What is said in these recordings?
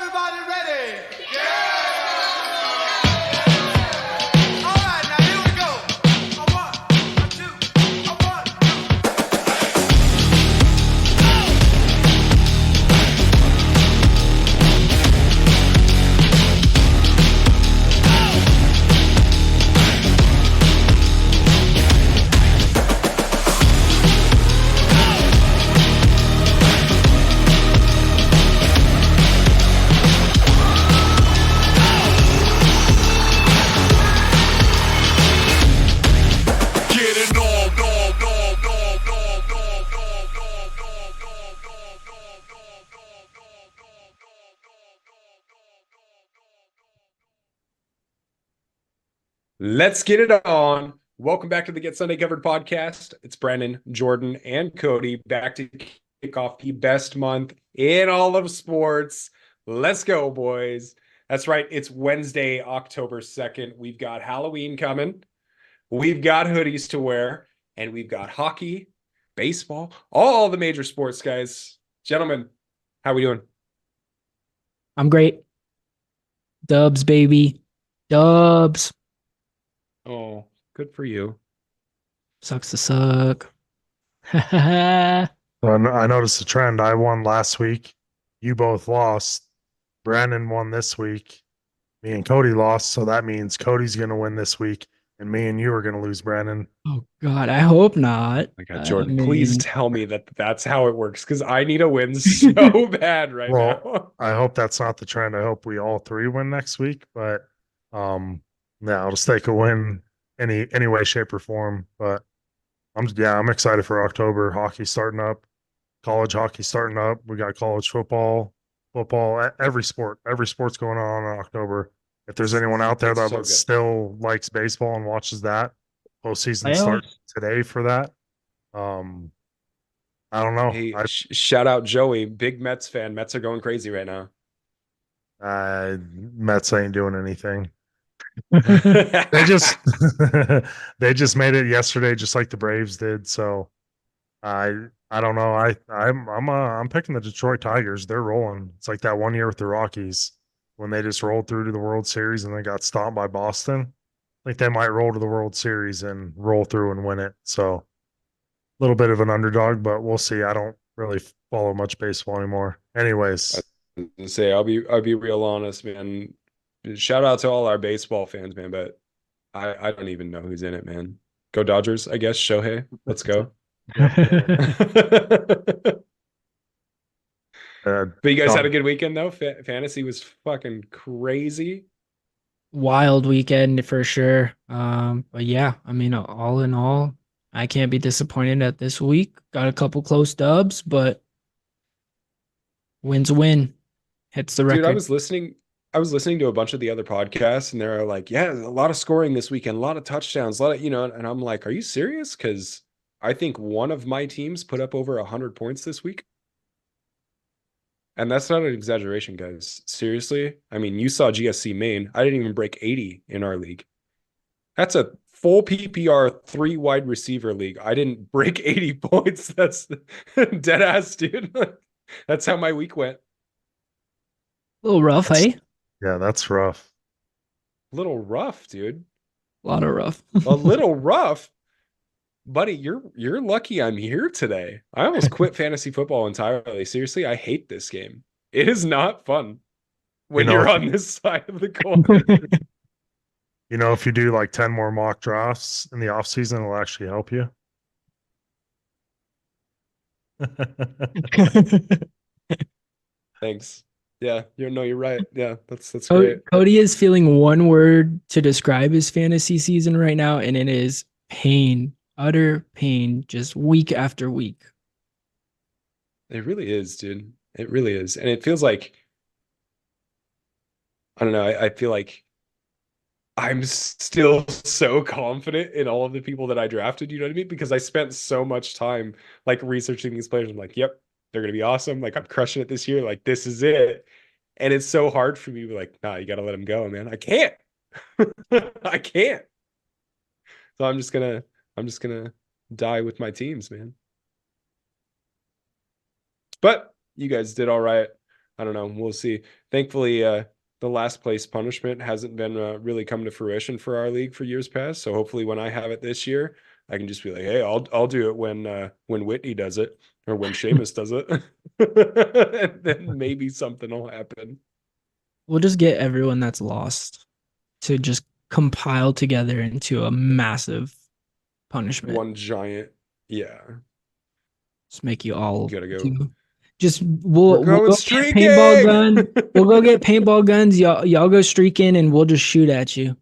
Everybody ready? Yeah! All right, now here we go. A one, a two, a one, Let's get it on. Welcome back to the Get Sunday Covered podcast. It's Brandon, Jordan, and Cody back to kick off the best month in all of sports. Let's go, boys. That's right. It's Wednesday, October 2nd. We've got Halloween coming. We've got hoodies to wear, and we've got hockey, baseball, all the major sports, guys. Gentlemen, how we doing? I'm great. Dubs, baby. Dubs. Oh, good for you. Sucks to suck. Well, I noticed a trend. I won last week. You both lost. Brandon won this week. Me and Cody lost. So that means Cody's going to win this week. And me and you are going to lose, Brandon. Oh, God. I hope not. My God, Jordan, I please mean- tell me that that's how it works because I need a win so bad right Well, now. I hope that's not the trend. I hope we all three win next week. But yeah, I'll just take a win any way, shape, or form. But I'm excited for October. Hockey starting up. College hockey starting up. We got college football, every sport's going on in October. If there's anyone out there It's that so good. still likes baseball and watches that, postseason starts today for that. I don't know. Hey, shout out Joey, big Mets fan. Mets are going crazy right now. Mets ain't doing anything. They They just they just made it yesterday, just like the Braves did. So I don't know. I'm picking the Detroit Tigers. They're rolling. It's like that one year with the Rockies when they just rolled through to the World Series and they got stomped by Boston. I think they might roll to the World Series and roll through and win it. So a little bit of an underdog, but we'll see. I don't really follow much baseball anymore. Anyways, say I'll be real honest, man. Shout out to all our baseball fans, man, but I don't even know who's in it, man. Go Dodgers, I guess. Shohei, let's go. But you guys had a good weekend though. Fantasy was fucking crazy. Wild weekend for sure. But yeah, I mean, all in all, I can't be disappointed at this week. Got a couple close dubs, but win's a win. Hits the record. Dude, I was listening to a bunch of the other podcasts and they're like, yeah, a lot of scoring this weekend, a lot of touchdowns, a lot of, and I'm like, are you serious? Because I think one of my teams put up over 100 points this week. And that's not an exaggeration, guys. Seriously. I mean, you saw GSC Maine. I didn't even break 80 in our league. That's a full PPR 3 wide receiver league. I didn't break 80 points. That's dead ass, dude. That's how my week went. A little rough, eh? yeah, that's rough. A little rough, dude. A lot of rough. A little rough. Buddy, you're lucky I'm here today. I almost quit fantasy football entirely. Seriously, I hate this game. It is not fun when You know, you're on this side of the coin. If you do like 10 more mock drafts in the off season, it'll actually help you. Thanks. Yeah, you're right. Yeah, that's great. Cody is feeling one word to describe his fantasy season right now, and it is pain. Utter pain, just week after week. It really is, dude. It really is. And it feels like, I don't know, I feel like I'm still so confident in all of the people that I drafted, you know what I mean? Because I spent so much time like researching these players. I'm like, yep, they're gonna be awesome. Like I'm crushing it this year. Like this is it. And it's so hard for me to be like, nah, you gotta let them go, man. I can't. I can't. So I'm just gonna die with my teams, man. But you guys did all right. I don't know. We'll see. Thankfully, the last place punishment hasn't been really come to fruition for our league for years past. So hopefully, when I have it this year, I can just be like, "Hey, I'll do it when Whitney does it or when Seamus does it," and then maybe something will happen. We'll just get everyone that's lost to just compile together into a massive punishment. One giant, yeah. Just make you all Gotta go. do. Just We're we'll going go get paintball streaking. gun. We'll go get paintball guns. Y'all go streaking, and we'll just shoot at you.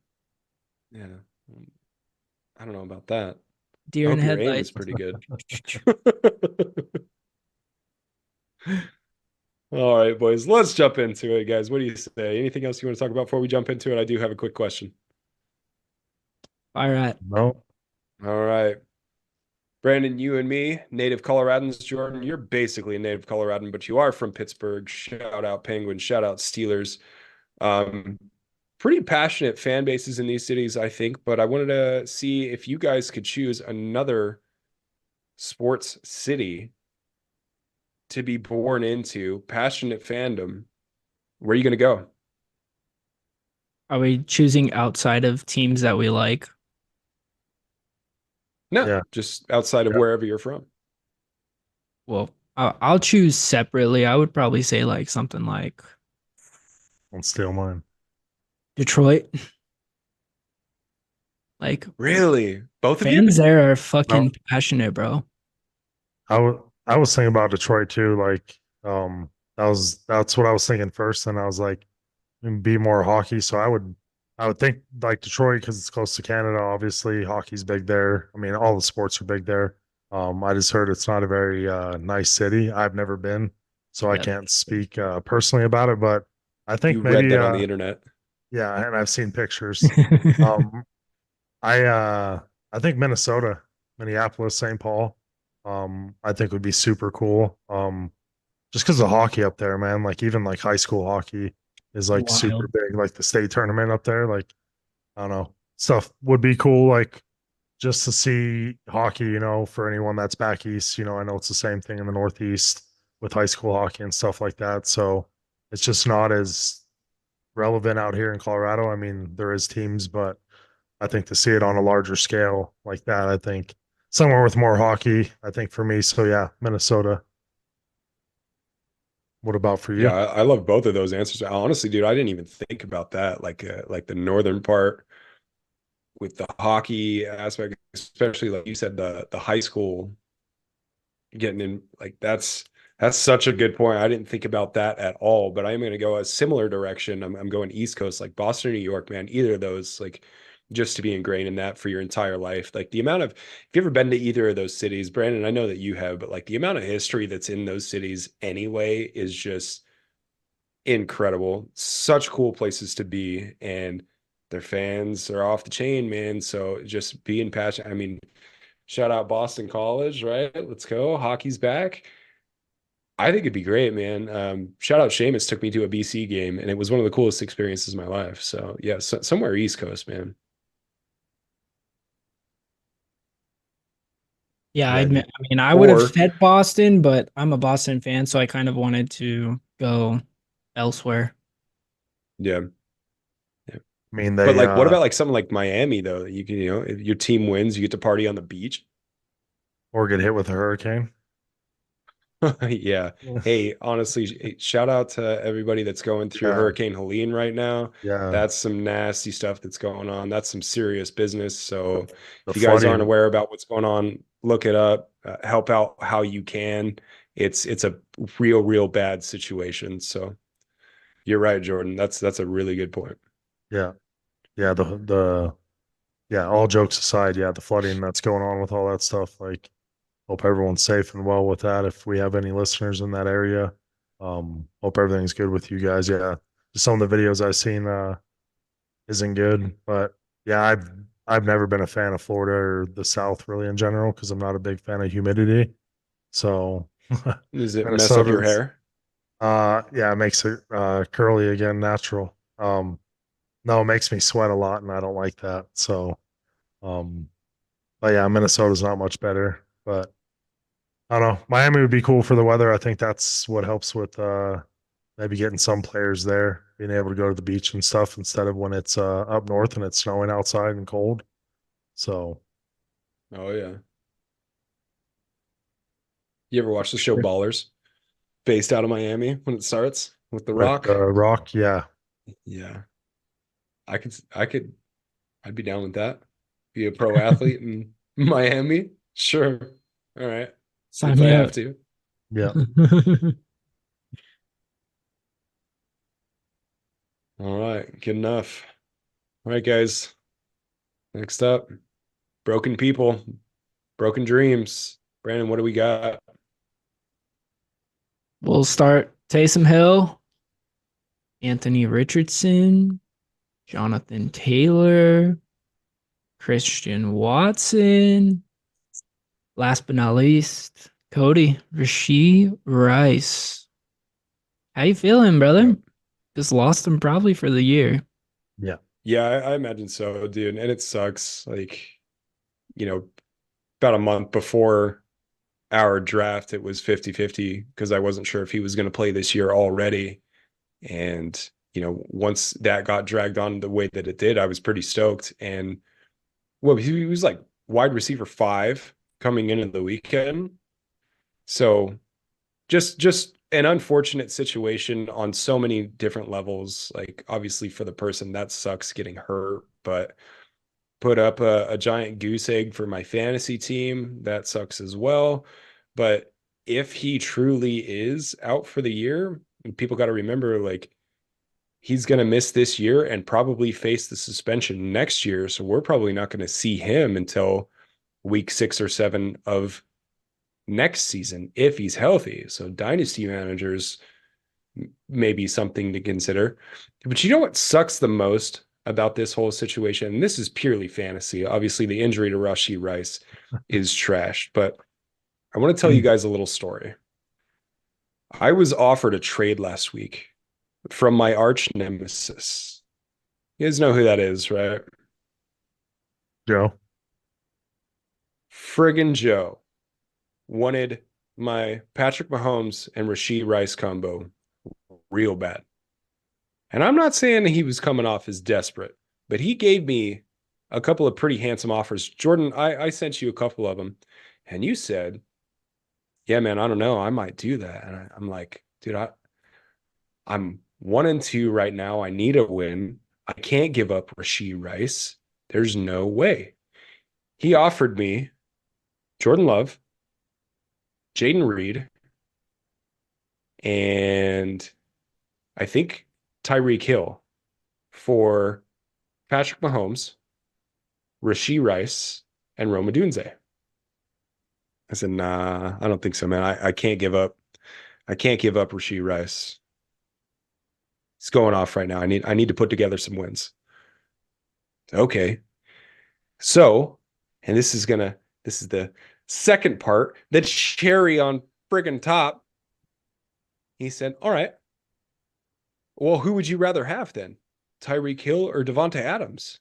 Yeah, I don't know about that. I Deer in hope your aim is headlights. pretty good. All right, boys, let's jump into it, guys. What do you say? Anything else you want to talk about before we jump into it? I do have a quick question. All right. No, All right. Brandon, you and me, native Coloradans. Jordan, you're basically a native Coloradan, but you are from Pittsburgh. Shout out Penguins, shout out Steelers. Um, Pretty passionate fan bases in these cities, I think, but I wanted to see if you guys could choose another sports city to be born into, passionate fandom. Where are you going to go? Are we choosing outside of teams that we like? No, yeah, just outside of yeah. wherever you're from. Well, I'll choose separately. I would probably say like something like Don't steal mine. Detroit. Like Really? Both of you? fans there are No, fucking passionate, bro. I was thinking about Detroit too. Like, that's what I was thinking first, and I was like, be more hockey. So I would think like Detroit because it's close to Canada. Obviously, hockey's big there. I mean, all the sports are big there. I just heard it's not a very nice city. I've never been, so I Yeah. can't speak personally about it. But I You think read maybe that on the internet. yeah, and I've seen pictures. Um, I uh I think Minnesota, Minneapolis, St. Paul, I think would be super cool. Just because of hockey up there, man. Like even like high school hockey is like super Wild. big. Like the state tournament up there, like I don't know, stuff would be cool. Like just to see hockey, for anyone that's back east, I know it's the same thing in the Northeast with high school hockey and stuff like that. So it's just not as relevant out here in Colorado. I mean, there is teams, but I think to see it on a larger scale like that, I think somewhere with more hockey, I think for me. So yeah, Minnesota. What about for Yeah, you? I love both of those answers. Honestly, dude, I didn't even think about that. Like the northern part with the hockey aspect, especially like you said, the high school getting in, like that's such a good point. I didn't think about that at all, but I am going to go a similar direction. I'm going East Coast, like Boston or New York, man. Either of those, like just to be ingrained in that for your entire life. Like the amount of, if you ever been to either of those cities, Brandon, I know that you have, but like the amount of history that's in those cities anyway is just incredible. Such cool places to be, and their fans are off the chain, man. So just being passionate. I mean, shout out Boston College, right? Let's go. Hockey's back. I think it'd be great, man. Shout out Seamus took me to a BC game, and it was one of the coolest experiences of my life. So yeah, somewhere East Coast, man. Yeah, I Yeah, admit, I mean, I would have or said Boston, but I'm a Boston fan, so I kind of wanted to go elsewhere. yeah, yeah. I mean, But they like, what about like something like Miami though? You can, if your team wins, you get to party on the beach. or get hit with a hurricane. Yeah. Hey, honestly, shout out to everybody that's going through Yeah, Hurricane Helene right now. yeah. That's some nasty stuff that's going on. That's some serious business. The, So the if you guys aren't flooding, aware about what's going on, look it up, help out how you can. It's a real bad situation. So you're right, Jordan. That's a really good point. yeah, yeah. Yeah. All jokes aside, yeah, the flooding that's going on with all that stuff. Like, hope everyone's safe and well with that. If we have any listeners in that area, hope everything's good with you guys. Yeah, just some of the videos I've seen isn't good, but yeah, I've never been a fan of Florida or the South really in general because I'm not a big fan of humidity. So Does it mess up your Minnesota's hair? yeah, it makes it curly again, natural. No, it makes me sweat a lot and I don't like that. So um but yeah, Minnesota's not much better. But I don't know. Miami would be cool for the weather. I think that's what helps with maybe getting some players there, being able to go to the beach and stuff instead of when it's up north and it's snowing outside and cold. So Oh yeah. You ever watch the show Ballers? Based out of Miami when it starts with The with Rock? Rock, yeah, Yeah. I'd be down with that. Be a pro athlete in Miami. Sure. All right. Sign If I me have up. to. yeah. All right. Good enough. All right, guys. Next up, broken people, broken dreams. Brandon, what do we got? We'll start Taysom Hill, Anthony Richardson, Jonathan Taylor, Christian Watson. Last but not least, Cody Rasheed Rice. How you feeling, brother? Yep. Just lost him probably for the year. Yeah, I imagine so, dude. And it sucks. Like, about a month before our draft, it was 50-50 because I wasn't sure if he was going to play this year already. And, once that got dragged on the way that it did, I was pretty stoked. And well, he was like wide receiver 5 coming into the weekend. So just an unfortunate situation on so many different levels. Like obviously for the person that sucks getting hurt, but put up a giant goose egg for my fantasy team. That sucks as well. But if he truly is out for the year, people got to remember like he's going to miss this year and probably face the suspension next year. So we're probably not going to see him until week 6 or 7 of next season if he's healthy. So dynasty managers may be something to consider. But you know what sucks the most about this whole situation? And this is purely fantasy. Obviously, the injury to Rashee Rice is trash, but I want to tell you guys a little story. I was offered a trade last week from my arch nemesis. You guys know who that is, right? Joe. Friggin' Joe wanted my Patrick Mahomes and Rashee Rice combo real bad. And I'm not saying he was coming off as desperate, but he gave me a couple of pretty handsome offers. Jordan, I sent you a couple of them, and you said, yeah, man, I don't know. I might do that. And I'm like, dude, I'm 1-2 right now. I need a win. I can't give up Rashee Rice. There's no way. He offered me Jordan Love, Jaden Reed, and I think Tyreek Hill for Patrick Mahomes, Rashee Rice, and Rome Odunze. I said, nah, I don't think so, man. I can't give up. I can't give up Rashee Rice. He's going off right now. I need to put together some wins. Okay. So, and this is the second part, the cherry on friggin' top. He said, all right. Well, who would you rather have then? Tyreek Hill or Devonta Adams?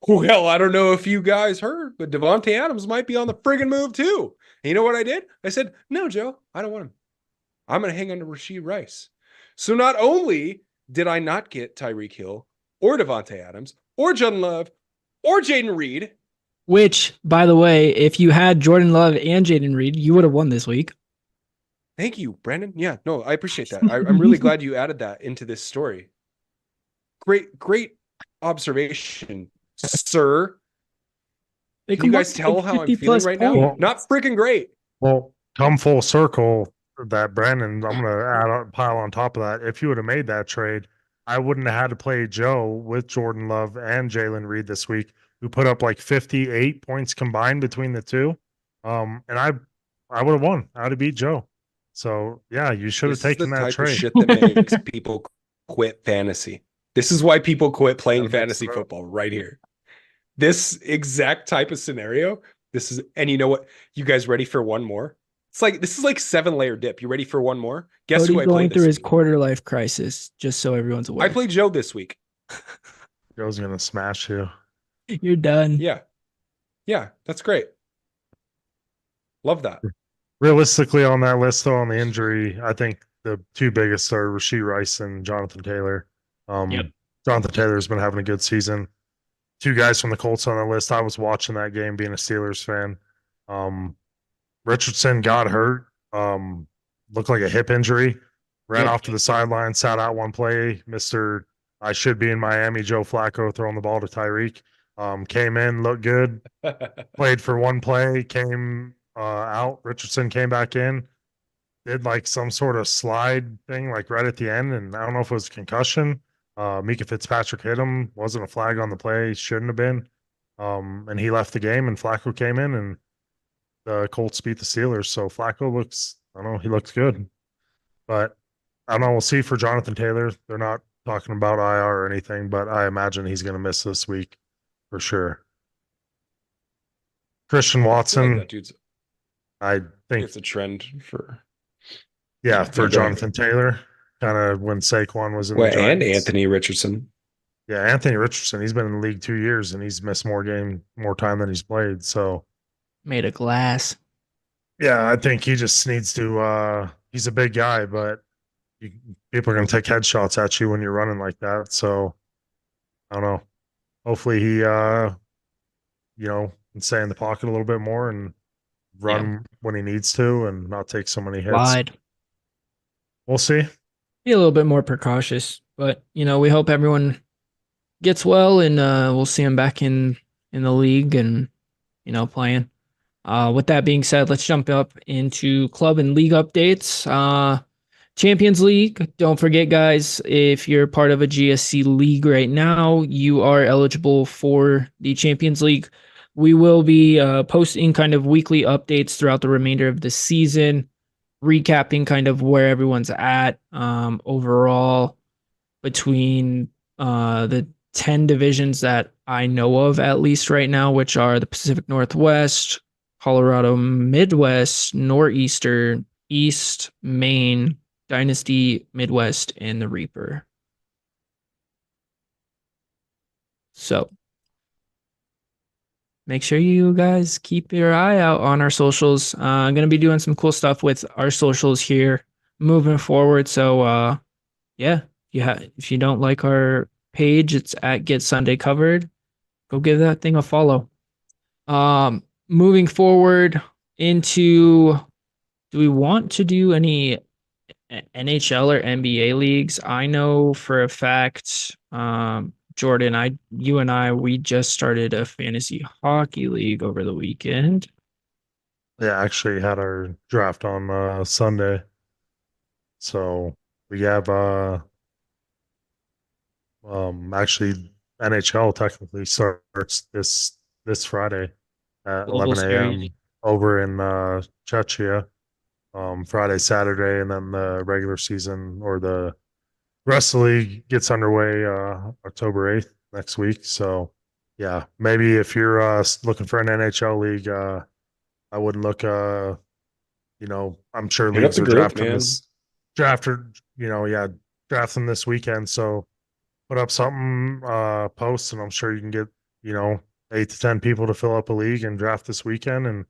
Well, I don't know if you guys heard, but Devonta Adams might be on the friggin' move too. And you know what I did? I said, no, Joe, I don't want him. I'm going to hang on to Rashee Rice. So not only did I not get Tyreek Hill or Devonta Adams or Jordan Love or Jaden Reed. Which, by the way, if you had Jordan Love and Jaden Reed, you would have won this week. Thank you, Brandon. Yeah, no, I appreciate that. I'm really glad you added that into this story. Great observation, sir. They Can you guys combined tell like how I'm 50 feeling plus right now? points. Not freaking great. Well, come full circle that Brandon, I'm going to add a pile on top of that. If you would have made that trade, I wouldn't have had to play Joe with Jordan Love and Jalen Reed this week, who put up like 58 points combined between the two. And I would have won. I would have beat Joe. So yeah, you should have This is the taken that type of trade. shit that makes people quit fantasy. This is why people quit playing Gotta mix fantasy it up. football right here. This exact type of scenario. And you know what? You guys ready for one more? This is like 7-layer dip. You ready for one more? Guess who Cody's I going played through this his week? quarter life crisis, just so everyone's aware. I played Joe this week. Joe's going to smash you. You're done. Yeah. Yeah, that's great. Love that. Realistically, on that list, though, on the injury, I think the two biggest are Rashee Rice and Jonathan Taylor. Yep. Jonathan Taylor's been having a good season. Two guys from the Colts on the list. I was watching that game being a Steelers fan. Richardson got hurt. Looked like a hip injury. Ran Yep. off to the sideline, sat out one play. Mr. I should be in Miami, Joe Flacco throwing the ball to Tyreek. Came in, looked good, played for one play, came out. Richardson came back in, did like some sort of slide thing, like right at the end. And I don't know if it was a concussion. Mika Fitzpatrick hit him. Wasn't a flag on the play. Shouldn't have been. And he left the game, and Flacco came in, and the Colts beat the Steelers. So Flacco looks, I don't know, he looks good. But I don't know. We'll see for Jonathan Taylor. They're not talking about IR or anything, but I imagine he's going to miss this week for sure. Christian I feel like Watson, that dude's I think, it's a trend for yeah, for Yeah, go ahead. Jonathan Taylor, kind of when Saquon was in well, the and Giants. Anthony Richardson. Yeah, Anthony Richardson, he's been in the league 2 years and he's missed more time than he's played. So Made of glass. yeah, I think he just needs to he's a big guy, but you, people are gonna take headshots at you when you're running like that. So I don't know. Hopefully he can stay in the pocket a little bit more and run when he needs to and not take so many hits. Lied. We'll see. Be a little bit more precautious, but we hope everyone gets well, and we'll see him back in the league and playing. With that being said, let's jump up into club and league updates. Champions League. Don't forget, guys, if you're part of a GSC league right now, you are eligible for the Champions League. We will be posting kind of weekly updates throughout the remainder of the season, recapping kind of where everyone's at overall between the 10 divisions that I know of, at least right now, which are the Pacific Northwest, Colorado Midwest, Northeastern, East, Maine, Dynasty, Midwest, and the Reaper. So make sure you guys keep your eye out on our socials. I'm going to be doing some cool stuff with our socials here moving forward. So yeah, if you don't like our page, it's at Get Sunday Covered. Go give that thing a follow. Moving forward into, do we want to do any NHL or NBA leagues? I know for a fact, Jordan, you and I, we just started a fantasy hockey league over the weekend. Yeah, actually had our draft on Sunday. So we have actually NHL technically starts this Friday at Global 11 a.m. series. over in Czechia. Friday, Saturday, and then the regular season or the rest of the league gets underway October 8th next week. So yeah, maybe if you're looking for an NHL league, I wouldn't look I'm sure Hit up leagues the are group, man. drafting this weekend. So put up something, post, and I'm sure you can get, 8 to 10 people to fill up a league and draft this weekend and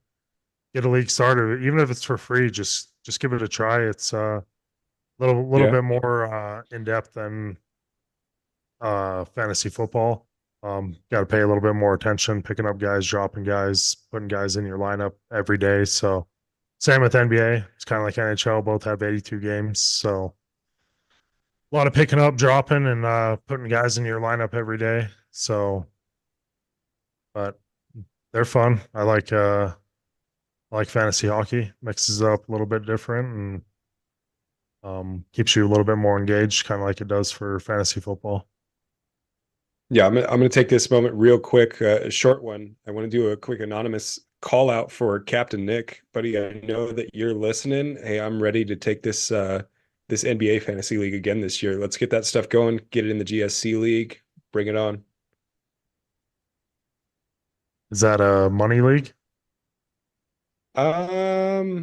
get a league started. Even if it's for free, just give it a try. It's little Yeah. bit more in depth than fantasy football. Got to pay a little bit more attention, picking up guys, dropping guys, putting guys in your lineup every day. So same with NBA. It's kind of like NHL. Both have 82 games. So a lot of picking up, dropping, and putting guys in your lineup every day. So, but they're fun. I like fantasy hockey. Mixes it up a little bit different and keeps you a little bit more engaged, kind of like it does for fantasy football. Yeah, I'm gonna take this moment real quick, a short one. I want to do a quick anonymous call out for Captain Nick, buddy. I know that you're listening. Hey, I'm ready to take this this NBA fantasy league again this year. Let's get that stuff going. Get it in the GSC league. Bring it on. Is that a money league? I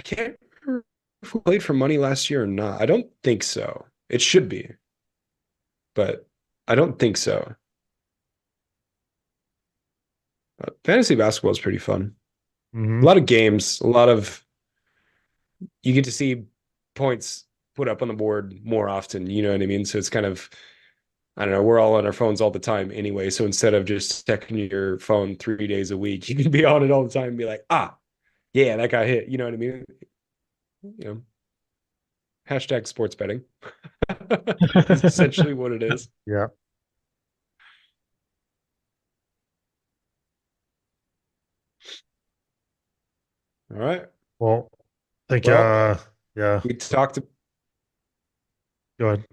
can't remember if we played for money last year or not. I don't think so. It should be, but I don't think so. Fantasy basketball is pretty fun. Mm-hmm. A lot of games, you get to see points put up on the board more often. You know what I mean? So it's kind of, I don't know, we're all on our phones all the time anyway. So instead of just checking your phone 3 days a week, you can be on it all the time and be like, yeah, that got hit. You know what I mean? You know, hashtag sports betting is essentially what it is. Yeah. All right. Well, I think Well, yeah, we talked go ahead.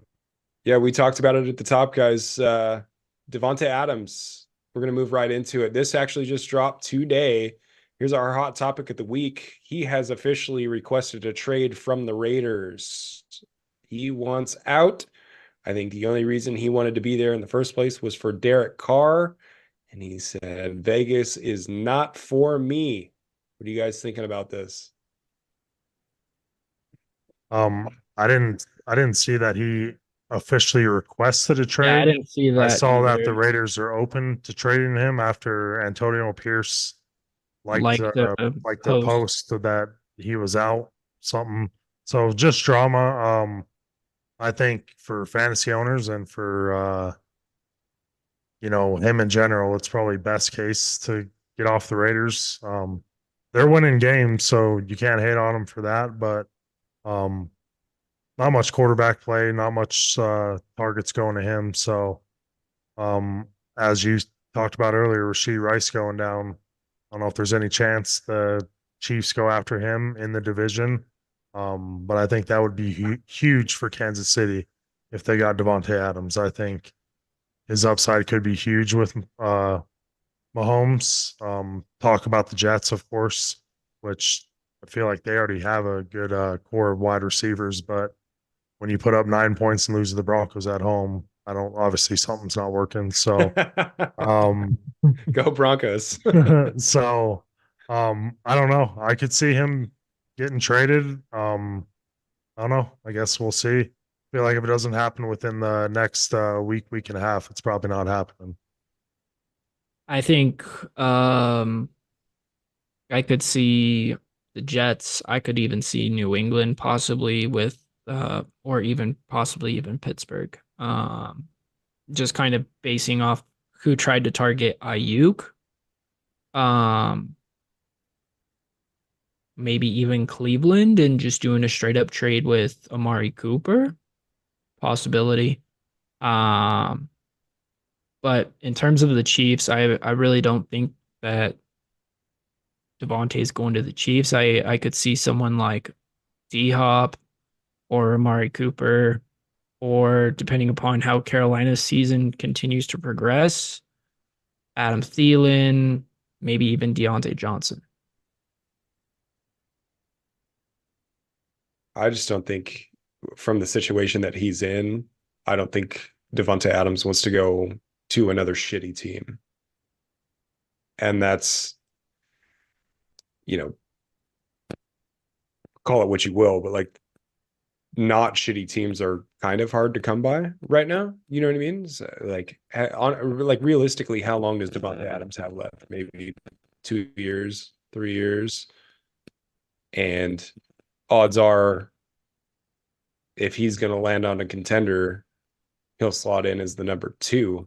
Yeah, we talked about it at the top, guys. Devonte Adams. We're gonna move right into it. This actually just dropped today. Here's our hot topic of the week. He has officially requested a trade from the Raiders. He wants out. I think the only reason he wanted to be there in the first place was for Derek Carr. And he said, Vegas is not for me. What are you guys thinking about this? I didn't see that he officially requested a Yeah, I trade. didn't see I that saw that the either. Raiders are open to trading him after Antonio Pierce liked Like the like the post. post that he was out something. So just drama. I think for fantasy owners and for him in general, it's probably best case to get off the Raiders. They're winning games, so you can't hate on them for that. But um, not much quarterback play, not much targets going to him. So as you talked about earlier, Rasheed Rice going down. I don't know if there's any chance the Chiefs go after him in the division. But I think that would be huge for Kansas City if they got Devontae Adams. I think his upside could be huge with Mahomes. Talk about the Jets, of course, which I feel like they already have a good core of wide receivers. But when you put up 9 points and lose to the Broncos at home, I don't obviously something's not working. So, um, Go Broncos. so I don't know. I could see him getting traded. I don't know. I guess we'll see. Feel like if it doesn't happen within the next week and a half, it's probably not happening. I think I could see the Jets. I could even see New England possibly with or even possibly even Pittsburgh. Just kind of basing off who tried to target Ayuk. Um Maybe even Cleveland and just doing a straight up trade with Amari Cooper. Possibility. Um but in terms of the Chiefs, I really don't think that Devontae's going to the Chiefs. I could see someone like D Hop or Amari Cooper, or depending upon how Carolina's season continues to progress, Adam Thielen, maybe even Deontay Johnson. I just don't think from the situation that he's in, I don't think Devonte Adams wants to go to another shitty team. And that's, you know, call it what you will, but like not shitty teams are kind of hard to come by right now. You know what I mean? So, like realistically, how long does Devonte Adams have left? Maybe 2 years, 3 years. And odds are if he's going to land on a contender, he'll slot in as the number 2.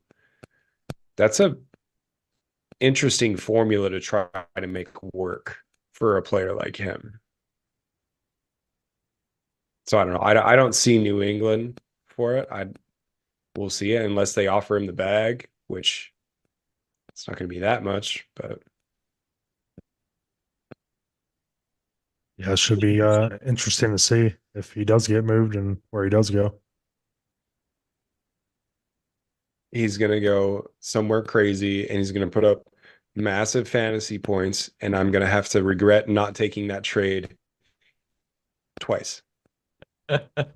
That's a interesting formula to try to make work for a player like him. So I don't know. I don't see New England for it. We'll see it unless they offer him the bag, which it's not going to be that much, but Yeah, it should be interesting to see if he does get moved and where he does go. he's going to go somewhere crazy and he's going to put up massive fantasy points, and I'm going to have to regret not taking that trade twice. Let's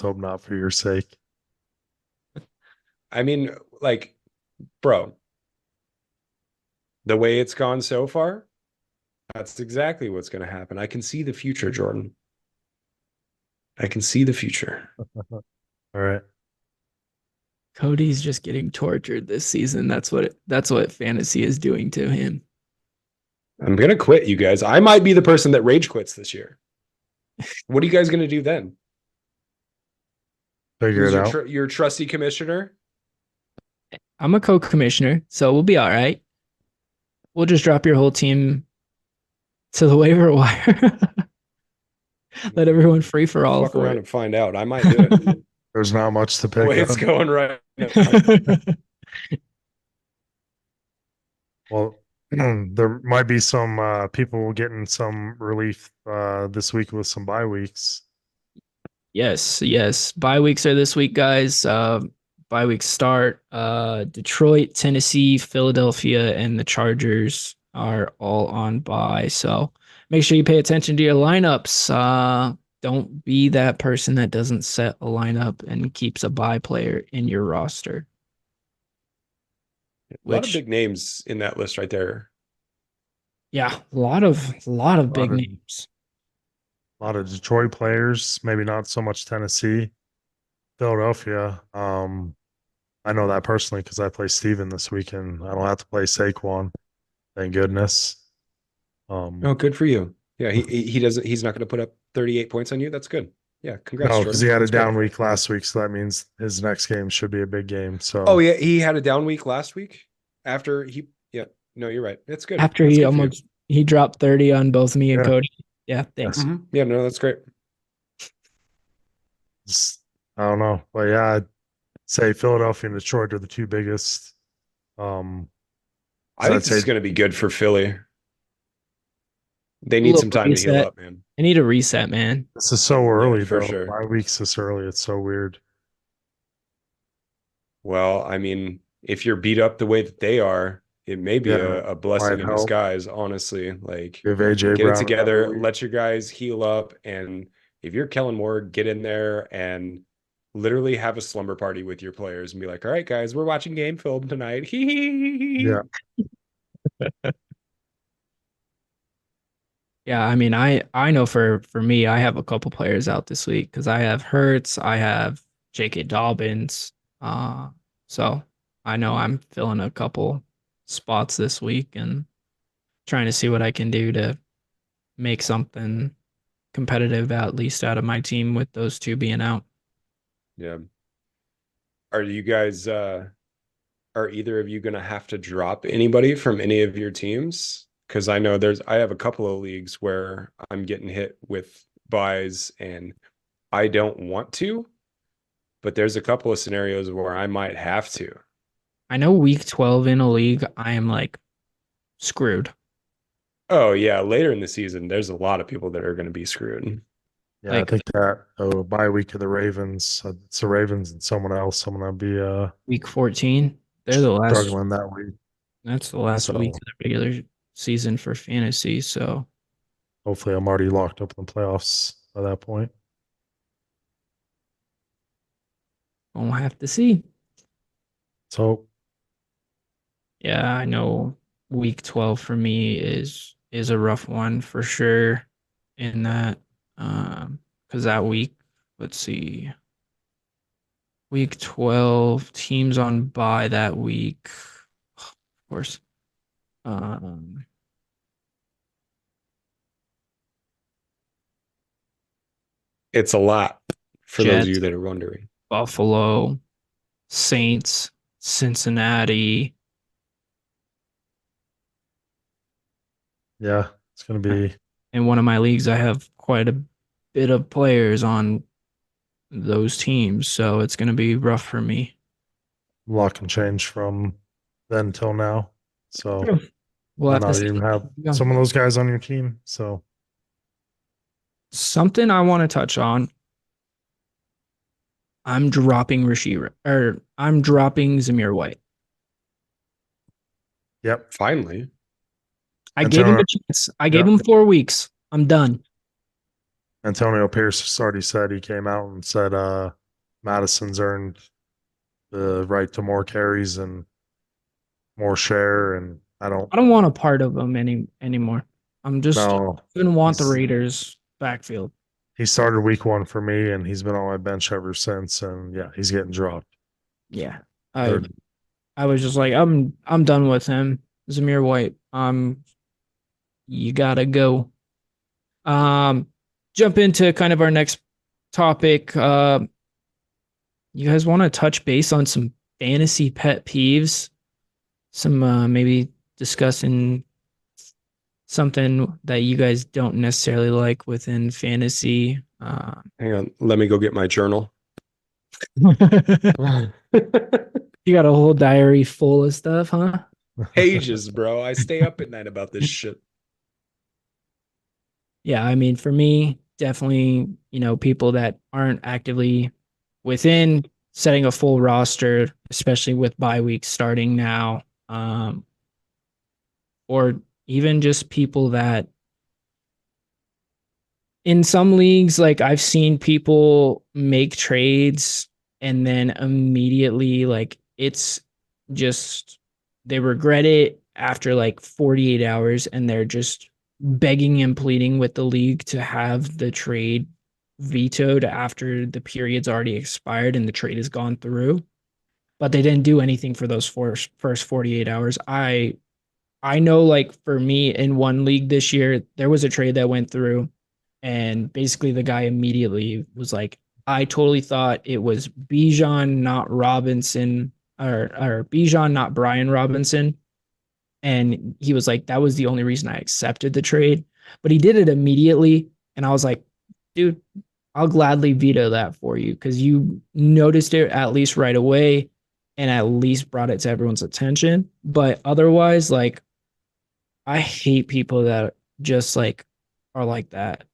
hope not for your sake. I mean, like, bro, the way it's gone so far, that's exactly what's going to happen. I can see the future, Jordan. I can see the future. All right. Cody's just getting tortured this season. That's what fantasy is doing to him. I'm going to quit, you guys. I might be the person that rage quits this year. What are you guys going to do then? Figure Who's it out. your trusty commissioner? I'm a co-commissioner, so we'll be all right. We'll just drop your whole team to the waiver wire. Let everyone free for all Fuck for around it. and find out. I might do it. There's not much to The pick way it's up. going right now. Well, there might be some people getting some relief this week with some bye weeks. Yes, yes. Bye weeks are this week, guys. Bye weeks start. Detroit, Tennessee, Philadelphia, and the Chargers are all on bye. So make sure you pay attention to your lineups. Don't be that person that doesn't set a lineup and keeps a bye player in your roster. A lot of Which, big names in that list right there. yeah, a lot of big of- names. A lot of Detroit players, maybe not so much Tennessee. Philadelphia. I know that personally because I play Steven this weekend. I don't have to play Saquon. Thank goodness. Oh, good for you. Yeah, he doesn't. He's not going to put up 38 points on you. That's good. Yeah, congrats. No, because Jordan. he had a That's great. down week last week, so that means his next game should be a big game. So Oh yeah, he had a down week last week. After he, yeah, no, you're right. It's good. After That's he good for you. almost he dropped 30 on both me and Yeah. Cody. Yeah, thanks. Mhm. Yeah, no, that's great. I don't know, but yeah, I'd say Philadelphia and Detroit are the two biggest. Um, I think I'd this say is going to be good for Philly. They A need little some time to heal reset. up, man. I need a reset, man. this is so early for though. sure. 5 weeks this early, it's so weird. Well, I mean, if you're beat up the way that they are, it may be Yeah, a blessing might in help. disguise, honestly. Like, Give AJ get Brown it together, another week. let your guys heal up, and if you're Kellen Moore, get in there and literally have a slumber party with your players and be like, all right, guys, we're watching game film tonight. Yeah, Yeah, I mean, I know for me, I have a couple players out this week because I have Hurts, I have J.K. Dobbins, so I know I'm filling a couple spots this week and trying to see what I can do to make something competitive at least out of my team with those two being out. Yeah. Are you guys are either of you going to have to drop anybody from any of your teams? Because I know I have a couple of leagues where I'm getting hit with buys and I don't want to, but there's a couple of scenarios where I might have to. I know week 12 in a league, I am like screwed. Oh yeah, later in the season, there's a lot of people that are going to be screwed. yeah. Like I think that bye week of the Ravens. It's the Ravens and someone else. I'm gonna be week 14, they're the last. struggling that week. That's the last So week of the regular season for fantasy. So hopefully, I'm already locked up in the playoffs by that point. we'll have to see. So Yeah, I know week 12 for me is a rough one for sure in that because that week, let's see, week 12 teams on bye that week. Of course. It's a lot for those of Jets, you that are wondering. Buffalo, Saints, Cincinnati. yeah, it's gonna be In one of my leagues, I have quite a bit of players on those teams, so it's going to be rough for me. a lot can change from then till now. So We'll I have to not see. even have Yeah. some of those guys on your team. So Something I want to touch on. I'm dropping I'm dropping Zamir White. yep. Finally. I gave him Antonio, a chance. I gave him 4 weeks. I'm done. Antonio Pierce already said he came out and said Madison's earned the right to more carries and more share, and I I don't want a part of him anymore. I'm just know. gonna want the He's- Raiders backfield. He started week 1 for me, and he's been on my bench ever since. And yeah, he's getting dropped. Yeah. They're- I was just like, I'm done with him. Zamir White. You gotta go. Um, jump into kind of our next topic. You guys want to touch base on some fantasy pet peeves? Some maybe discussing something that you guys don't necessarily like within fantasy. Hang on, let me go get my journal. You got a whole diary full of stuff, huh? Pages, bro. I stay up at night about this shit. Yeah, I mean, for me, definitely, people that aren't actively within setting a full roster, especially with bye weeks starting now, or even just people that in some leagues, like I've seen people make trades and then immediately, like, it's just they regret it after like 48 hours and they're just begging and pleading with the league to have the trade vetoed after the period's already expired and the trade has gone through. But they didn't do anything for those first 48 hours. I know, like, for me in one league this year, there was a trade that went through, and basically the guy immediately was like, I totally thought it was Bijan, not Robinson, or Bijan, not Brian Robinson. And he was like, that was the only reason I accepted the trade. But he did it immediately. And I was like, dude, I'll gladly veto that for you because you noticed it at least right away and at least brought it to everyone's attention. But otherwise, like, I hate people that just like are like that.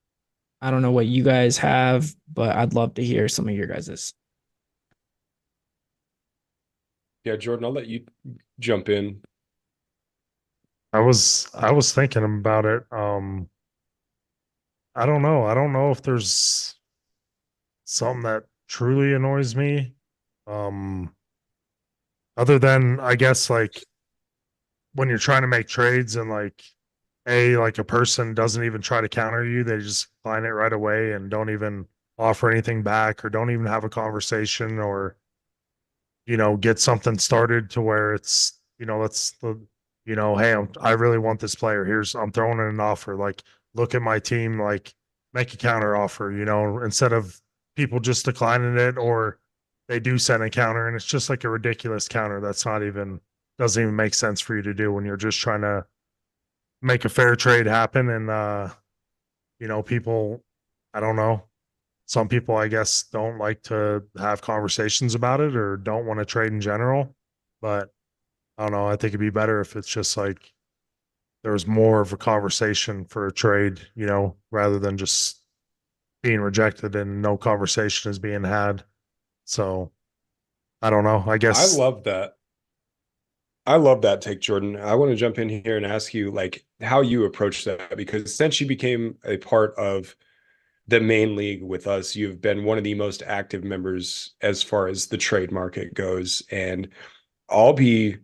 I don't know what you guys have, but I'd love to hear some of your guys's. Yeah, Jordan, I'll let you jump in. I was thinking about it. I don't know. I don't know if there's something that truly annoys me. Um, Other than I guess like when you're trying to make trades and like a person doesn't even try to counter you, they just decline it right away and don't even offer anything back or don't even have a conversation or get something started to where it's, let's, hey, I really want this player. I'm throwing in an offer. Like, look at my team, like, make a counter offer, instead of people just declining it or they do send a counter and it's just like a ridiculous counter that's not even, doesn't even make sense for you to do when you're just trying to make a fair trade happen. And, people, I don't know, some people I guess don't like to have conversations about it or don't want to trade in general. But I don't know. I think it'd be better if it's just like there was more of a conversation for a trade, rather than just being rejected and no conversation is being had. So I don't know. I I guess love that. I love that take, Jordan. I want to jump in here and ask you like how you approach that because since you became a part of the main league with us, you've been one of the most active members as far as the trade market goes. And I'll be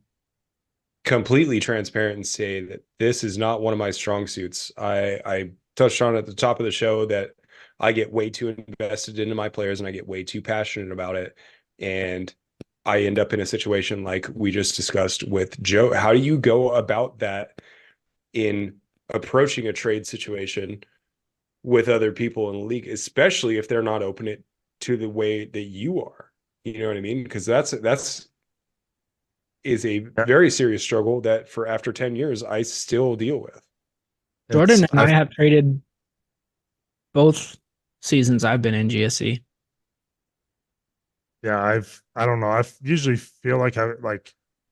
completely transparent and say that this is not one of my strong suits. I touched on at the top of the show that I get way too invested into my players and I get way too passionate about it. And I end up in a situation like we just discussed with Joe. How do you go about that in approaching a trade situation with other people in the league, especially if they're not open it to the way that you are? You know what I mean? Because that's is a yeah, very serious struggle that for after 10 years I still deal with. Jordan it's, and I have traded both seasons I've been in GSC. yeah, I don't know. I usually feel like I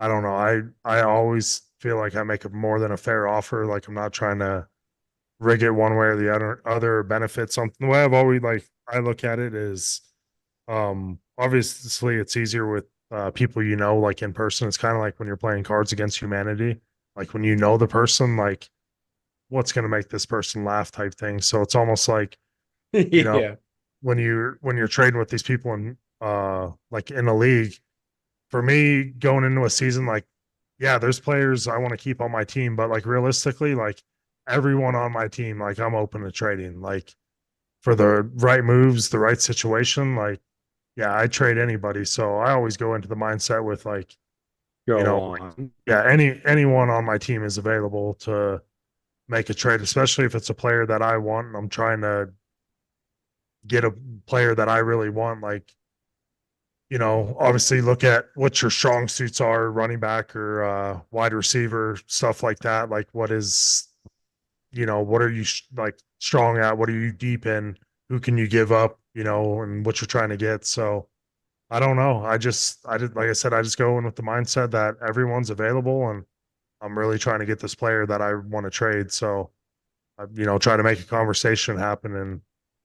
don't know. I always feel like I make a more than a fair offer. Like I'm not trying to rig it one way or the other benefit something. The way I've always like I look at it is obviously it's easier with people like in person. It's kind of like when you're playing Cards Against Humanity, like when you know the person, like what's going to make this person laugh type thing. So it's almost like you know Yeah. when you're trading with these people in like in a league, for me going into a season, like yeah, there's players I want to keep on my team, but like realistically, like everyone on my team, like I'm open to trading, like for the right moves, the right situation. Like yeah, I trade anybody. So I always go into the mindset with like, Go like on. yeah, anyone on my team is available to make a trade, especially if it's a player that I want and I'm trying to get a player that I really want, like, obviously look at what your strong suits are, running back or wide receiver, stuff like that. Like, what are you like strong at? What are you deep in? Who can you give up? And what you're trying to get. So I don't know. I did, like I said, I just go in with the mindset that everyone's available, and I'm really trying to get this player that I want to trade. So, try to make a conversation happen and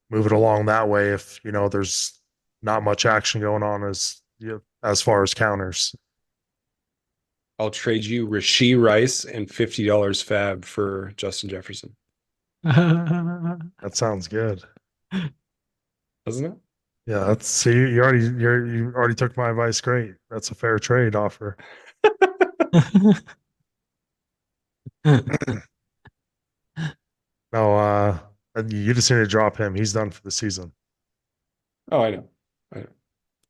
move it along that way. If, there's not much action going on as far as counters. I'll trade you Rasheed Rice and $50 fab for Justin Jefferson. That sounds good. Doesn't it? Yeah, you already took my advice. Great. That's a fair trade offer. No, you just need to drop him. He's done for the season. Oh, I know.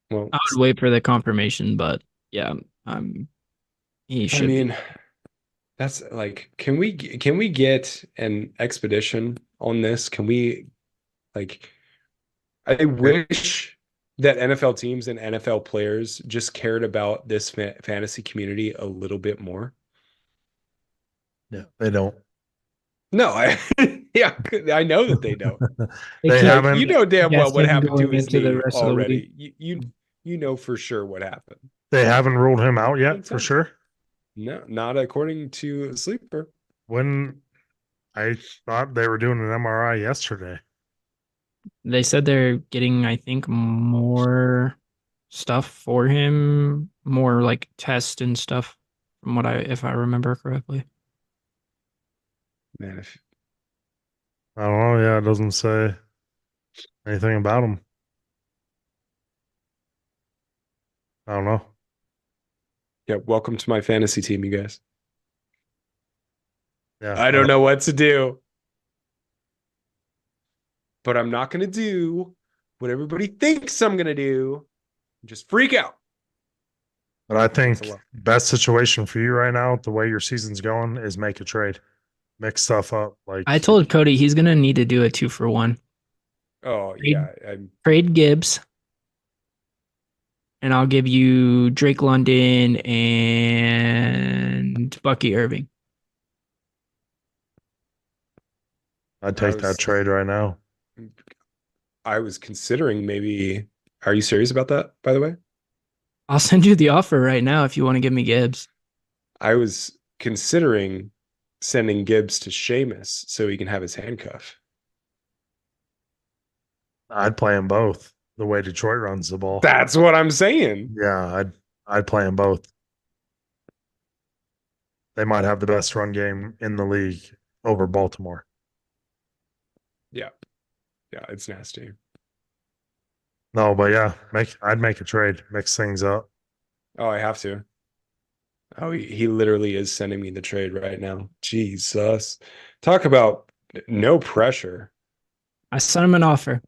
Well, I would wait for the confirmation, but yeah, he should be. that's like, can we get an expedition on this? Can we, like, I wish that NFL teams and NFL players just cared about this fantasy community a little bit more. Yeah, they don't. No, yeah, I know that they don't. They can't haven't. You know damn well what guessing happened to going his into the knee rest of the week. already. You know for sure what happened. They haven't ruled him out yet, for Intense. sure. No, not according to Sleeper. When I thought they were doing an MRI yesterday. They said they're getting, I think, more stuff for him, more like tests and stuff, from if I remember correctly. Man, if I don't know. Yeah, it doesn't say anything about him. I don't know. yeah, welcome to my fantasy team, you guys. Yeah, I don't know what to do. But I'm not going to do what everybody thinks I'm going to do. Just freak out. But I think That's a lot. best situation for you right now, the way your season's going, is make a trade, mix stuff up. Like, I told Cody he's gonna need to do a 2-for-1. Oh, Trade- yeah. Trade Gibbs, and I'll give you Drake London and Bucky Irving. I'd take that trade right now. I was considering maybe. Are you serious about that, by the way? I'll send you the offer right now if you want to give me Gibbs. I was considering sending Gibbs to Sheamus so he can have his handcuff. I'd play them both the way Detroit runs the ball. That's what I'm saying. Yeah, I'd play them both. They might have the best run game in the league over Baltimore. Yeah. Yeah, it's nasty. No, but yeah, I'd make a trade, mix things up. Oh, I have to. Oh, he literally is sending me the trade right now. Jesus. Talk about no pressure. I sent him an offer.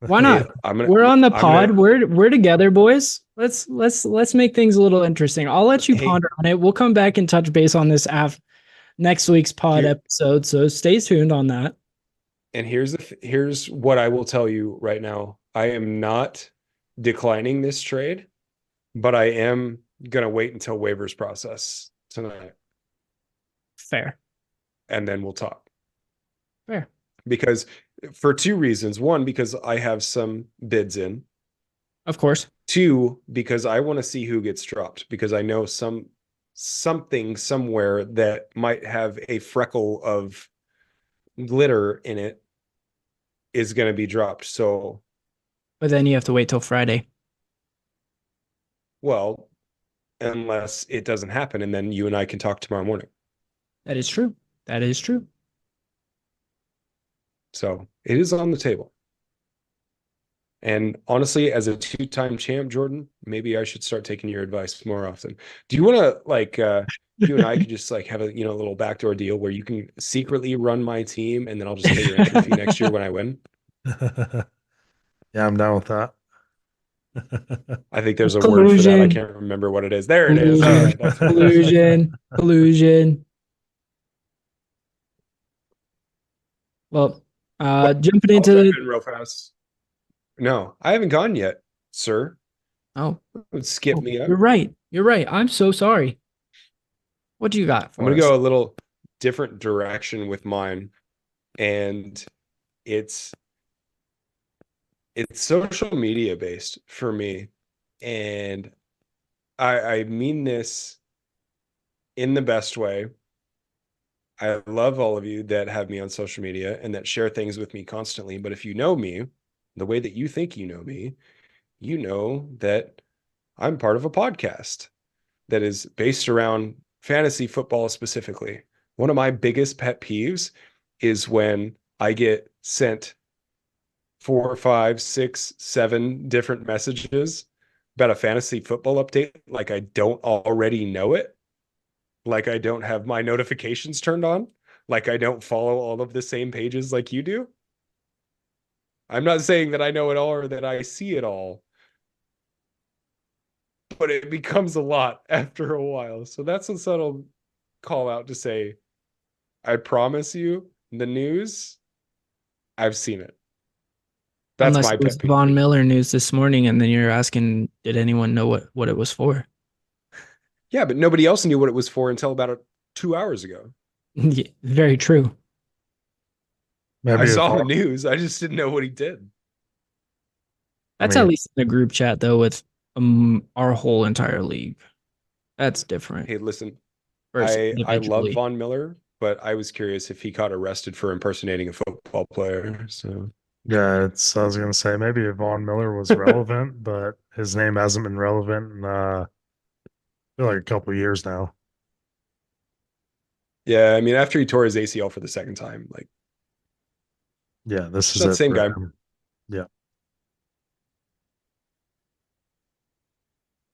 Why not? I'm We're on the I'm pod. gonna- We're together, boys. Let's make things a little interesting. I'll let you Hey. ponder on it. We'll come back and touch base on this next week's pod Here- episode. So stay tuned on that. And here's what I will tell you right now. I am not declining this trade, but I am gonna wait until waivers process tonight, Fair. and then we'll talk. Fair. Because for two reasons. One, because I have some bids in. Of course. Two, because I want to see who gets dropped, because I know something somewhere that might have a freckle of glitter in it is going to be dropped. So, But then you have to wait till Friday. well, unless it doesn't happen, and then you and I can talk tomorrow morning. That is true. That is true. So it is on the table. And honestly, as a two-time champ, Jordan, maybe I should start taking your advice more often. Do you want to you and I could just have a little backdoor deal where you can secretly run my team, and then I'll just pay your entry fee next year when I win? Yeah, I'm down with that. I think there's a word for that. I Collusion. can't remember what it is. There it is. All right, that's what it is. Collusion. Well, jumping I'll into jump the in real fast. No, I haven't gone yet, sir. Oh, Would skip oh, me up. you're right. You're right. I'm so sorry. What do you got I'm for gonna us? go a little different direction with mine, and it's it's social media based for me, and I mean this in the best way. I love all of you that have me on social media and that share things with me constantly. But if you know me the way that you think you know me, you know that I'm part of a podcast that is based around fantasy football specifically. One of my biggest pet peeves is when I get sent 4, 5, 6, 7 different messages about a fantasy football update, like I don't already know it, like I don't have my notifications turned on, like I don't follow all of the same pages like you do. I'm not saying that I know it all or that I see it all, but it becomes a lot after a while. So that's a subtle call out to say, I promise you, the news, I've seen it. That's Unless my it was pet peeve. Von Miller news this morning, and then you're asking, did anyone know what it was for? Yeah, but nobody else knew what it was for until about 2 hours ago. Yeah, very true. I Maybe if saw the news. I just didn't know what he did. I That's at mean, least in the group chat though with our whole entire league. That's different Hey, listen, versus I love individually. Von Miller, but I was curious if he got arrested for impersonating a football player. So yeah, it's I was gonna say maybe if Von Miller was relevant, but his name hasn't been relevant in I feel like a couple of years now. yeah, I mean, after he tore his ACL for the second time, like Yeah, this it's is not the it same for guy. him. Yeah.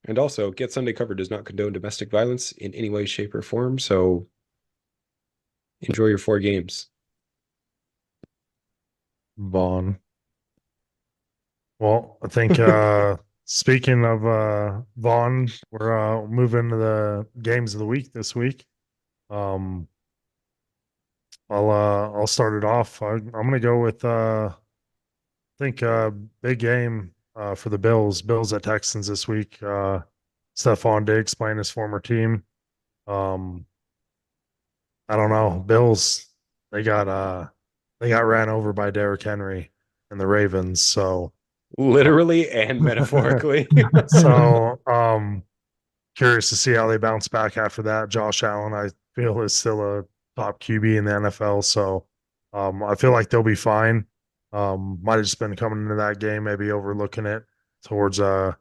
And also, Get Sunday Covered does not condone domestic violence in any way, shape, or form. So enjoy your 4 games. Vaughn. Well, I think speaking of Vaughn, we're moving to the games of the week this week. Um I'll start it off. I'm gonna go with I think big game for the Bills. Bills at Texans this week. Stephon Diggs playing his former team. Um I don't know. Bills, they got they got ran over by Derrick Henry and the Ravens. So Literally and metaphorically. so curious to see how they bounce back after that. Josh Allen, I feel, is still a top QB in the NFL. So I feel like they'll be fine. Might have just been coming into that game, maybe overlooking it towards the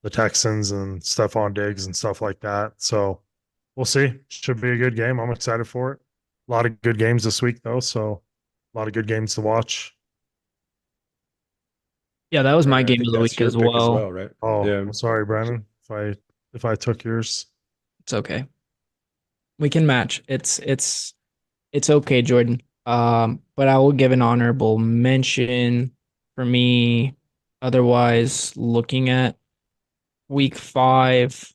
Texans and Stephon Diggs and stuff like that. So we'll see. Should be a good game. I'm excited for it. A lot of good games this week though, so a lot of good games to watch. Yeah, that was my Right, I game think of the that's week your as pick as well. well, right? Oh, Yeah. I'm sorry, Brandon, if I took yours. It's okay. We can match. It's okay, Jordan. But I will give an honorable mention for me. Otherwise, looking at week 5,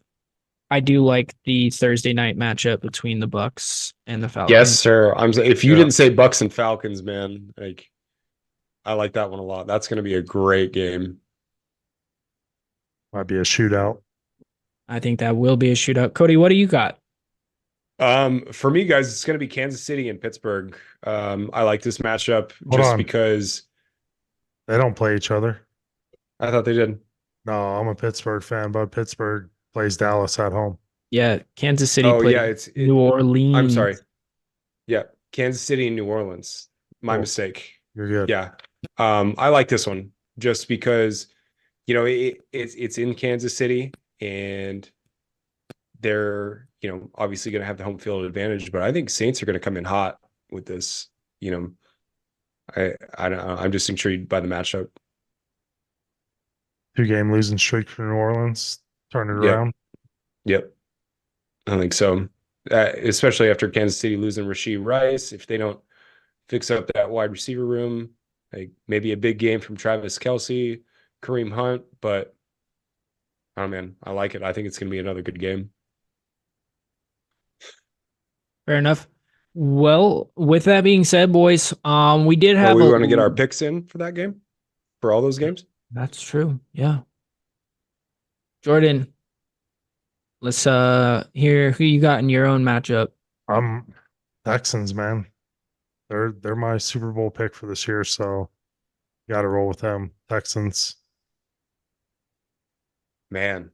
I do like the Thursday night matchup between the Bucks and the Yes, Falcons. sir. If you Yeah, didn't say Bucks and Falcons, man, like I like that one a lot. That's going to be a great game. might be a shootout. I think that will be a shootout. Cody, what do you got? For me, guys, it's going to be Kansas City and Pittsburgh. I like this matchup Hold just on. because They don't play each other. I thought they did. No, I'm a Pittsburgh fan, but Pittsburgh plays Dallas at home. Yeah, Kansas City Oh yeah, played New I'm Orleans. sorry. Yeah, Kansas City and New Orleans. My Cool. mistake. You're good. Yeah. I like this one just because it's in Kansas City and they're obviously going to have the home field advantage, but I think Saints are going to come in hot with this. You know, I don't know. I'm just intrigued by the matchup. 2 game losing streak for New Orleans. Turn it Yep. around. Yep. I think so. Especially after Kansas City losing Rashee Rice, if they don't fix up that wide receiver room, like maybe a big game from Travis Kelce, Kareem Hunt, but oh man, I like it. I think it's going to be another good game. Fair enough. Well, with that being said, boys, we did Oh, have we a want to get our picks in for that game, for all those games. That's true. Yeah. Jordan, let's hear who you got in your own matchup. I'm Texans, man. They're my Super Bowl pick for this year, so got to roll with them. Texans. Man.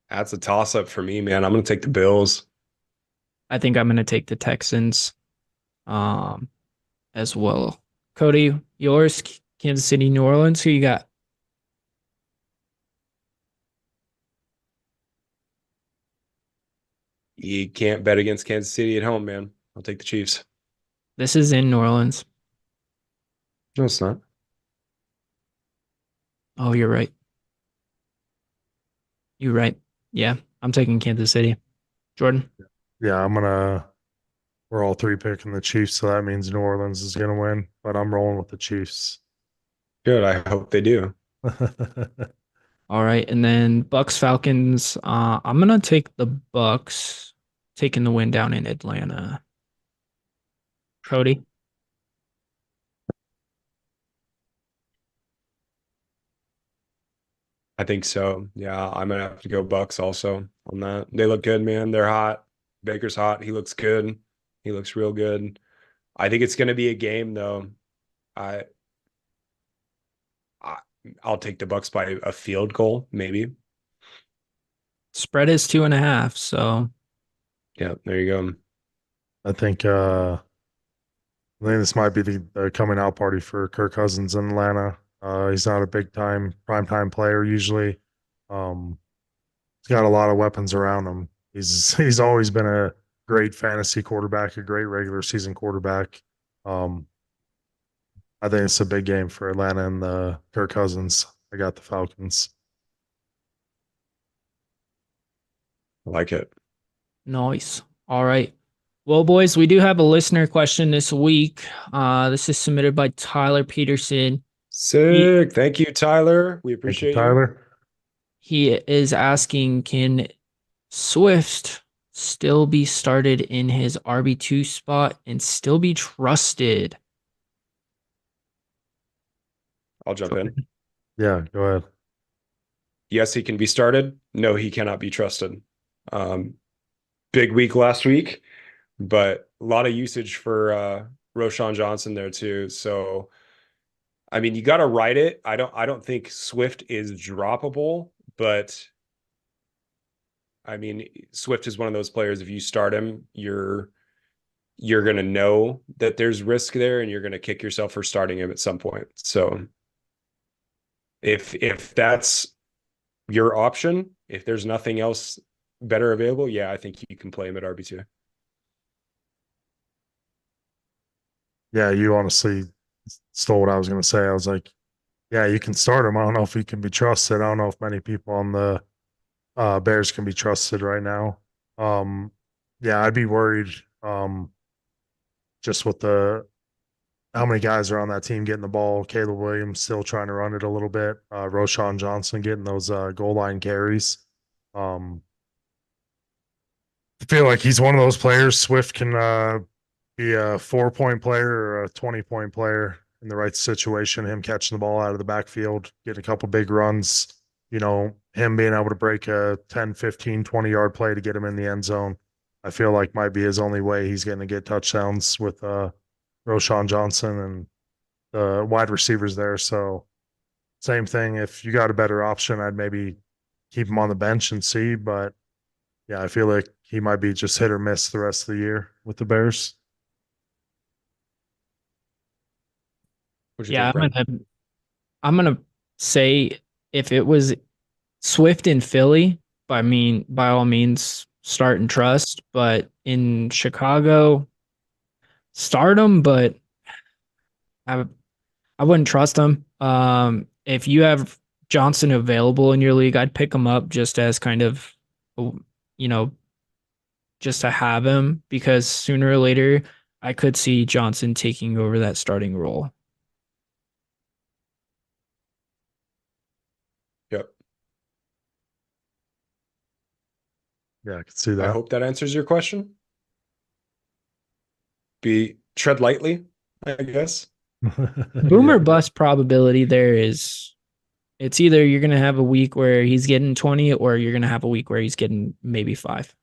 That's a toss-up for me, man. I'm gonna take the Bills. I think I'm gonna take the Texans um as well. Cody, yours, Kansas City, New Orleans. Who you got? You can't bet against Kansas City at home, man. I'll take the Chiefs. This is in New Orleans. No, it's not. Oh, you're right. You're right. Yeah, I'm taking Kansas City. Jordan. Yeah, we're all three picking the Chiefs, so that means New Orleans is gonna win, but I'm rolling with the Chiefs. Good. I hope they do. All right, and then Bucks Falcons. I'm gonna take the Bucks, taking the win down in Atlanta. Cody. I think so. Yeah, I'm gonna have to go Bucks also on that. They look good, man. They're hot. Baker's hot. He looks good. He looks real good. I think it's gonna be a game though. I, I I'll take the Bucks by a field goal, maybe. Spread is 2.5. So Yeah, there you go. I think this might be the coming out party for Kirk Cousins in Atlanta. He's not a big time prime time player usually. Um, he's got a lot of weapons around him. He's always been a great fantasy quarterback, a great regular season quarterback. Um, I think it's a big game for Atlanta and the Kirk Cousins. I got the Falcons. I like it. nice. All right. Well, boys, we do have a listener question this week. This is submitted by Tyler Peterson. He Sick. Thank you, Tyler. We Thank you, appreciate you. Tyler. he is asking, can Swift still be started in his RB2 spot and still be trusted? I'll jump in. Yeah, go ahead. Yes, he can be started. No, he cannot be trusted. Um, Big week last week, but a lot of usage for Roshan Johnson there too. So I mean, you got to ride it. I don't think Swift is droppable, but I mean, Swift is one of those players. If you start him, you're gonna know that there's risk there, and you're gonna kick yourself for starting him at some point. So if that's your option, if there's nothing else better available, yeah, I think you can play him at RB2. Yeah, you honestly stole what I was going to say. I was like, yeah, you can start him. I don't know if he can be trusted. I don't know if many people on the Bears can be trusted right now. Um, yeah, I'd be worried just with the how many guys are on that team getting the ball. Caleb Williams still trying to run it a little bit. Roshan Johnson getting those goal line carries. Um, I feel like he's one of those players. Swift can be a 4 point player or a 20 point player in the right situation. Him catching the ball out of the backfield, getting a couple big runs, him being able to break a 10, 15, 20 yard play to get him in the end zone. I feel like might be his only way he's going to get touchdowns with Roshan Johnson and the wide receivers there. So same thing. If you got a better option, I'd maybe keep him on the bench and see. But yeah, I feel like he might be just hit or miss the rest of the year with the Bears. What do you Yeah, think, Brent? I'm gonna say if it was Swift in Philly, by all means, start and trust. But in Chicago, start him, but I I wouldn't trust him. If you have Johnson available in your league, I'd pick him up just as kind of, you know, just to have him because sooner or later I could see Johnson taking over that starting role. Yep. Yeah, I could see I that. hope that answers your question. Be tread lightly. I guess. Boomer Yeah. bust probability there is it's either you're gonna have a week where he's getting 20 or you're gonna have a week where he's getting maybe 5.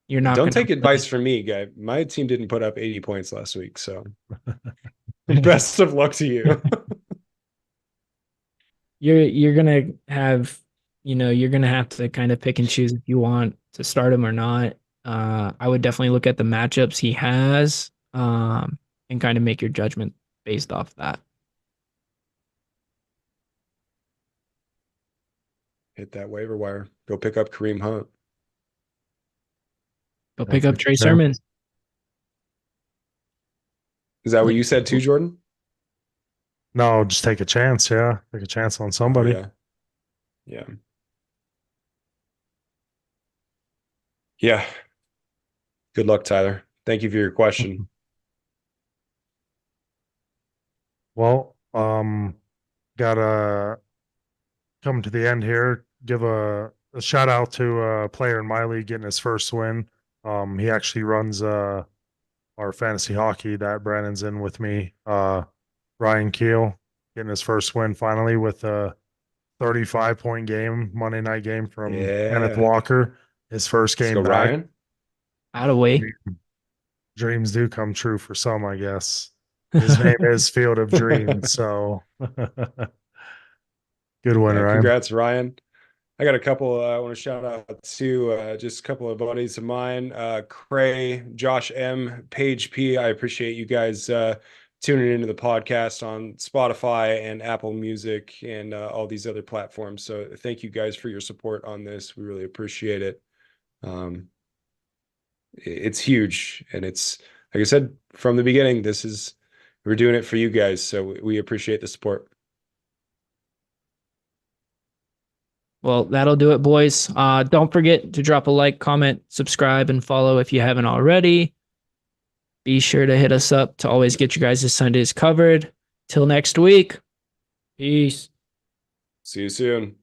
You're not Don't gonna take advice from me, guy. My team didn't put up 80 points last week, so best of luck to you. you're gonna have you're gonna have to kind of pick and choose if you want to start him or not. I would definitely look at the matchups he has, and kind of make your judgment based off that. Hit that waiver wire. Go pick up Kareem Hunt. Go Yeah, pick up take a Trey chance. Sermon. Is that what you said too, Jordan? No, just take a chance. Yeah, take a chance on Oh, somebody. yeah. Yeah. Yeah. Good luck, Tyler. Thank you for your question. Well, gotta come to the end here. Give a shout out to a player in my league getting his first win. He actually runs our fantasy hockey that Brandon's in with me. Ryan Keel getting his first win finally with a 35-point game, Monday night game from Kenneth Yeah. Walker. His first Let's game go, back. Ryan. Out of way. Dreams do come true for some, I guess. His name is Field of Dreams, so good one, Yeah, Ryan. congrats, Ryan. I got a couple I want to shout out to just a couple of buddies of mine, Cray, Josh M, Paige P. I appreciate you guys tuning into the podcast on Spotify and Apple Music and all these other platforms. So thank you guys for your support on this. We really appreciate it. It's huge, and it's like I said from the beginning, we're doing it for you guys, so we appreciate the support. Well, that'll do it, boys. Don't forget to drop a like, comment, subscribe, and follow if you haven't already. Be sure to hit us up to always get you guys' Sundays covered. Till next week. Peace. See you soon.